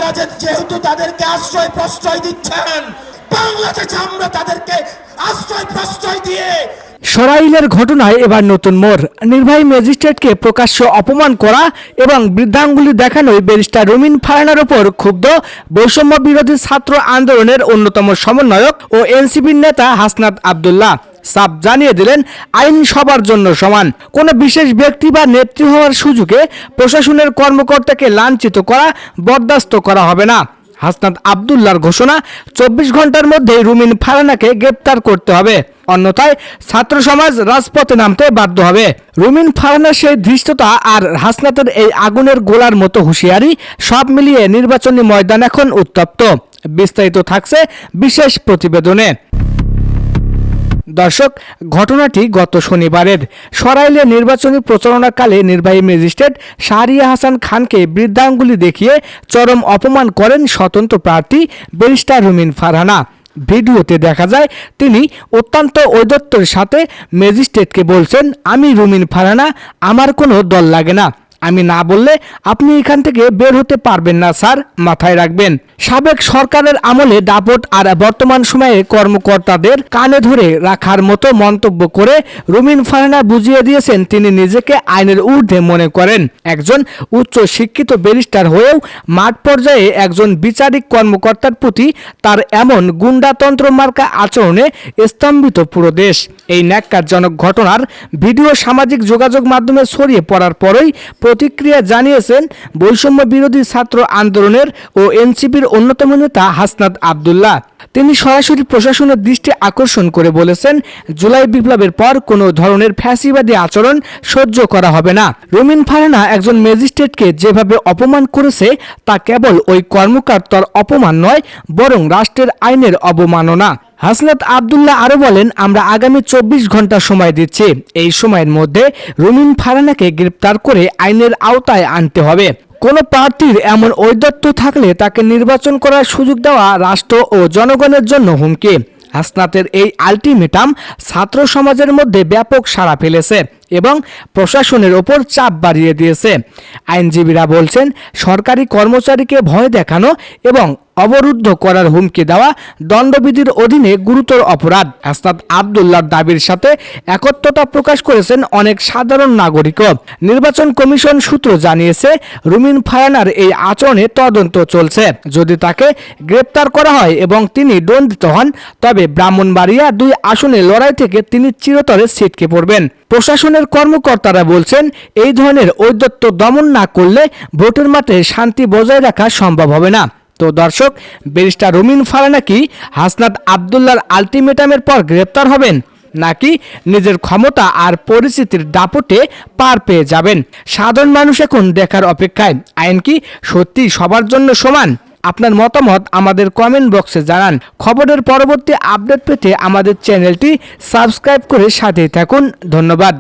আপনারা যেহেতু তাদেরকে আশ্রয় প্রশ্রয় দিচ্ছেন, বাংলাদেশে আমরা তাদেরকে আশ্রয় প্রশ্রয় দিয়ে সরাইলের ঘটনায় এবার নতুন মোড়। নির্বাহী ম্যাজিস্ট্রেটকে প্রকাশ্য অপমান করা এবং বৃদ্ধাঙ্গুলি দেখানোয় ব্যারিস্টার রুমিন ফারহানার ওপর ক্ষুব্ধ বৈষম্য বিরোধী ছাত্র আন্দোলনের অন্যতম সমন্বয়ক ও এনসিপির নেতা হাসনাত আব্দুল্লাহ সাফ জানিয়ে দিলেন, আইন সবার জন্য সমান। কোনো বিশেষ ব্যক্তি বা নেত্রী হওয়ার সুযোগে প্রশাসনের কর্মকর্তাকে লাঞ্ছিত করা বরদাস্ত করা হবে না। হাসনাত আব্দুল্লাহর ঘোষণা, 24 ঘন্টার মধ্যে রুমিন ফারহানাকে গ্রেপ্তার করতে হবে, অন্যথায় ছাত্র সমাজ রাজপথে নামতে বাধ্য হবে। রুমিন ফারহানার সেই ধৃষ্টতা আর হাসনাতের এই আগুনের গোলার মতো হুঁশিয়ারি, সব মিলিয়ে নির্বাচনী ময়দান এখন উত্তপ্ত। বিস্তারিত থাকছে বিশেষ প্রতিবেদনে। দর্শক, ঘটনাটি গত শনিবারের। সরাইলে নির্বাচনী প্রচারণাকালে নির্বাহী ম্যাজিস্ট্রেট শাহরিয়া হাসান খানকে বৃদ্ধাঙ্গুলি দেখিয়ে চরম অপমান করেন স্বতন্ত্র প্রার্থী ব্যারিস্টার রুমিন ফারহানা। ভিডিওতে দেখা যায় তিনি অত্যন্ত ঔদ্ধত্যের সাথে ম্যাজিস্ট্রেটকে বলছেন, আমি রুমিন ফারহানা, আমার কোনো দল লাগে না, আমি না বললে আপনি এখান থেকে বের হতে পারবেন না স্যার, মাথায় রাখবেন। সাবেক সরকারের আমলে দাপট আর বর্তমান সময়ে কর্মকর্তাদের কানে ধরে রাখার মতো মন্তব্য করে রুমিন ফারহানা বুঝিয়ে দিয়েছেন তিনি নিজেকে আইনের ঊর্ধ্বে মনে করেন। একজন উচ্চ শিক্ষিত ব্যারিস্টার হয়েও মাঠ পর্যায়ে একজন বিচারিক কর্মকর্তার প্রতি তার এমন গুন্ডাতন্ত্র মার্কা আচরণে স্তম্ভিত পুরো দেশ। এই ন্যাক্কারজনক ঘটনার ভিডিও সামাজিক যোগাযোগ মাধ্যমে ছড়িয়ে পড়ার পরই প্রতিক্রিয়া জানিয়েছেন বৈষম্য বিরোধী ছাত্র আন্দোলনের ও এনসিপির অন্যতম নেতা হাসনাত আব্দুল্লাহ। তিনি সরাসরি প্রশাসনের দৃষ্টি আকর্ষণ করে বলেছেন, জুলাই বিপ্লবের পর কোনো ধরনের ফ্যাসিবাদী আচরণ সহ্য করা হবে না। রুমিন ফারহানা একজন ম্যাজিস্ট্রেটকে যেভাবে অপমান করেছে তা কেবল ওই কর্মকর্তার অপমান নয়, বরং রাষ্ট্রের আইনের অবমাননা। হাসনাত আব্দুল্লাহ আরো বলেন, আমরা আগামী 24 ঘন্টা সময় দিচ্ছি। এই সময়ের মধ্যে রুমিন ফারহানাকে গ্রেপ্তার করে আইনের আওতায় আনতে হবে। কোনো প্রার্থীর এমন ঔদ্ধত্য থাকলে তাকে নির্বাচন করার সুযোগ দেওয়া রাষ্ট্র ও জনগণের জন্য হুমকি। হাসনাতের এই আলটিমেটাম ছাত্র সমাজের মধ্যে ব্যাপক সাড়া ফেলেছে এবং প্রশাসনের ওপর চাপ বাড়িয়ে দিয়েছে। আইনজীবীরা বলছেন, সরকারি কর্মচারীকে ভয় দেখানো এবং অবরুদ্ধ করার হুমকি দেওয়া দণ্ডবিধির অধীনে গুরুতর অপরাধ। হাসনাত আব্দুল্লাহর দাবির সাথে একত্রতা প্রকাশ করেছেন অনেক সাধারণ নাগরিকও। নির্বাচন কমিশন সূত্র জানিয়েছে, রুমিন ফারহানার এই আচরণে তদন্ত চলছে। যদি তাকে গ্রেপ্তার করা হয় এবং তিনি দণ্ডিত হন, তবে ব্রাহ্মণবাড়িয়া 2 আসনে লড়াই থেকে তিনি চিরতরে ছিটকে পড়বেন। প্রশাসনের কর্মকর্তারা বলছেন, এই ধরনের ঔদ্ধত্য দমন না করলে ভোটের মাঠে শান্তি বজায় রাখা সম্ভব হবে না। তো দর্শক, ব্যারিস্টার রুমিন ফারহানা কি হাসনাত আব্দুল্লাহর আলটিমেটামের পর গ্রেপ্তার হবেন, নাকি নিজের ক্ষমতা আর পরিস্থিতির দাপটে পার পেয়ে যাবেন? সাধারণ মানুষ এখন দেখার অপেক্ষায়। আইন কি সত্যি সবার জন্য সমান? আপনার মতামত আমাদের কমেন্ট বক্সে জানান। খবরের পরবর্তী আপডেট পেতে আমাদের চ্যানেলটি সাবস্ক্রাইব করে সাথেই থাকুন। ধন্যবাদ।